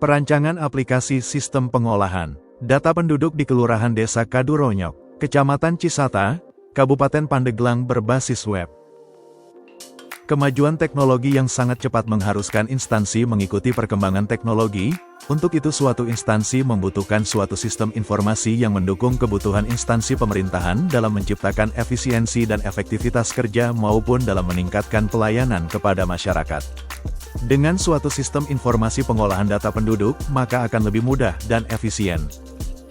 Perancangan aplikasi sistem pengolahan data penduduk di Kelurahan Desa Kaduronyok, Kecamatan Cisata, Kabupaten Pandeglang berbasis web. Kemajuan teknologi yang sangat cepat mengharuskan instansi mengikuti perkembangan teknologi. Untuk itu suatu instansi membutuhkan suatu sistem informasi yang mendukung kebutuhan instansi pemerintahan dalam menciptakan efisiensi dan efektivitas kerja maupun dalam meningkatkan pelayanan kepada masyarakat. Dengan suatu sistem informasi pengolahan data penduduk, maka akan lebih mudah dan efisien.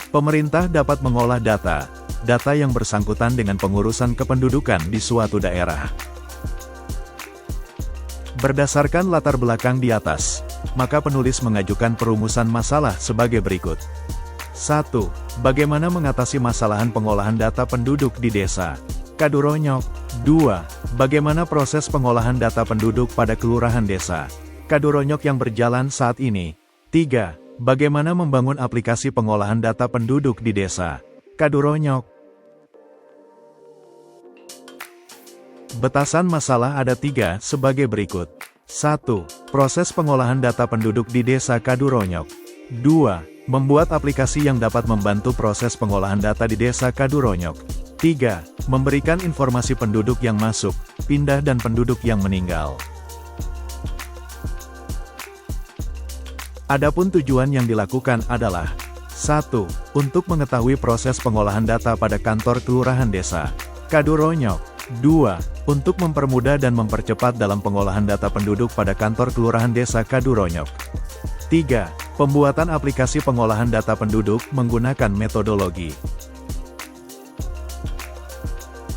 Pemerintah dapat mengolah data yang bersangkutan dengan pengurusan kependudukan di suatu daerah. Berdasarkan latar belakang di atas, maka penulis mengajukan perumusan masalah sebagai berikut. 1. Bagaimana mengatasi masalahan pengolahan data penduduk di desa Kaduronyok? 2. Bagaimana proses pengolahan data penduduk pada Kelurahan Desa Kaduronyok yang berjalan saat ini? 3. Bagaimana membangun aplikasi pengolahan data penduduk di desa Kaduronyok? Batasan masalah ada 3 sebagai berikut. 1. Proses pengolahan data penduduk di desa Kaduronyok. 2. Membuat aplikasi yang dapat membantu proses pengolahan data di desa Kaduronyok. 3. Memberikan informasi penduduk yang masuk, pindah dan penduduk yang meninggal. Adapun tujuan yang dilakukan adalah 1. Untuk mengetahui proses pengolahan data pada kantor Kelurahan Desa Kaduronyok. 2. Untuk mempermudah dan mempercepat dalam pengolahan data penduduk pada kantor Kelurahan Desa Kaduronyok. 3. Pembuatan aplikasi pengolahan data penduduk menggunakan metodologi.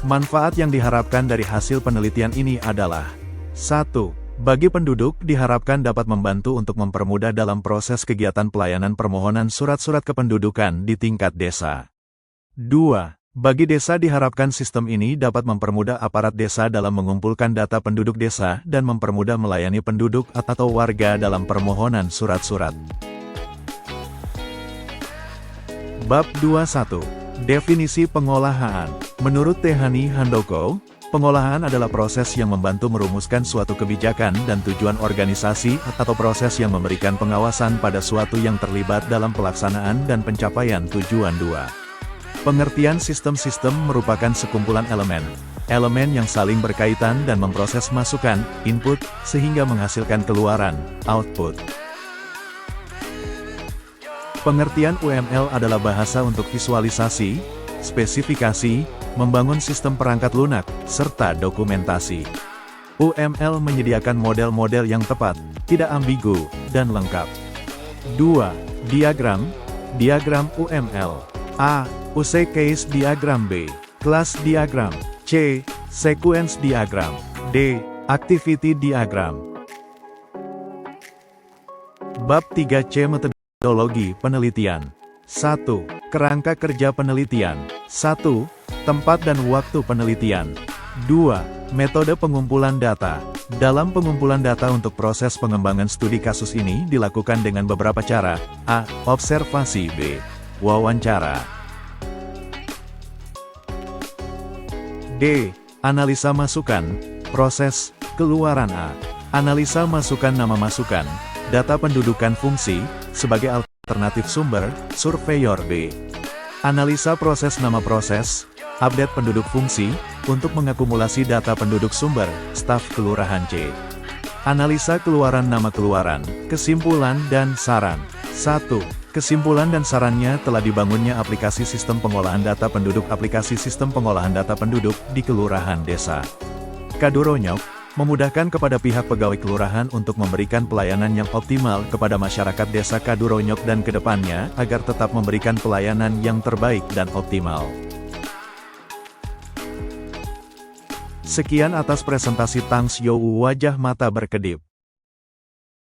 Manfaat yang diharapkan dari hasil penelitian ini adalah 1. Bagi penduduk diharapkan dapat membantu untuk mempermudah dalam proses kegiatan pelayanan permohonan surat-surat kependudukan di tingkat desa. 2. Bagi desa diharapkan sistem ini dapat mempermudah aparat desa dalam mengumpulkan data penduduk desa dan mempermudah melayani penduduk atau warga dalam permohonan surat-surat. Bab 21. Definisi pengolahan. Menurut Tehani Handoko, pengolahan adalah proses yang membantu merumuskan suatu kebijakan dan tujuan organisasi atau proses yang memberikan pengawasan pada suatu yang terlibat dalam pelaksanaan dan pencapaian tujuan 2. Pengertian sistem-sistem merupakan sekumpulan elemen yang saling berkaitan dan memproses masukan, input, sehingga menghasilkan keluaran, output. Pengertian UML adalah bahasa untuk visualisasi, spesifikasi, membangun sistem perangkat lunak, serta dokumentasi. UML menyediakan model-model yang tepat, tidak ambigu, dan lengkap. 2. Diagram UML. A. Use case diagram. B. Class diagram. C. Sequence diagram. D. Activity diagram. Bab 3C. Metodologi penelitian. 1. Kerangka kerja penelitian. 1. Tempat dan waktu penelitian. 2. Metode pengumpulan data. Dalam pengumpulan data untuk proses pengembangan studi kasus ini dilakukan dengan beberapa cara. A. Observasi. B. Wawancara. D. Analisa masukan. Proses keluaran. A. Analisa masukan nama masukan, data pendudukan fungsi, sebagai alternatif sumber, surveyor. B. Analisa proses nama proses, update penduduk fungsi, untuk mengakumulasi data penduduk sumber, staf kelurahan. C. Analisa keluaran nama keluaran, kesimpulan dan saran. 1. Kesimpulan dan sarannya telah dibangunnya aplikasi sistem pengolahan data penduduk. Aplikasi sistem pengolahan data penduduk di Kelurahan Desa Kaduronyok memudahkan kepada pihak pegawai kelurahan untuk memberikan pelayanan yang optimal kepada masyarakat Desa Kaduronyok dan kedepannya agar tetap memberikan pelayanan yang terbaik dan optimal. Sekian atas presentasi Tangs You wajah mata berkedip.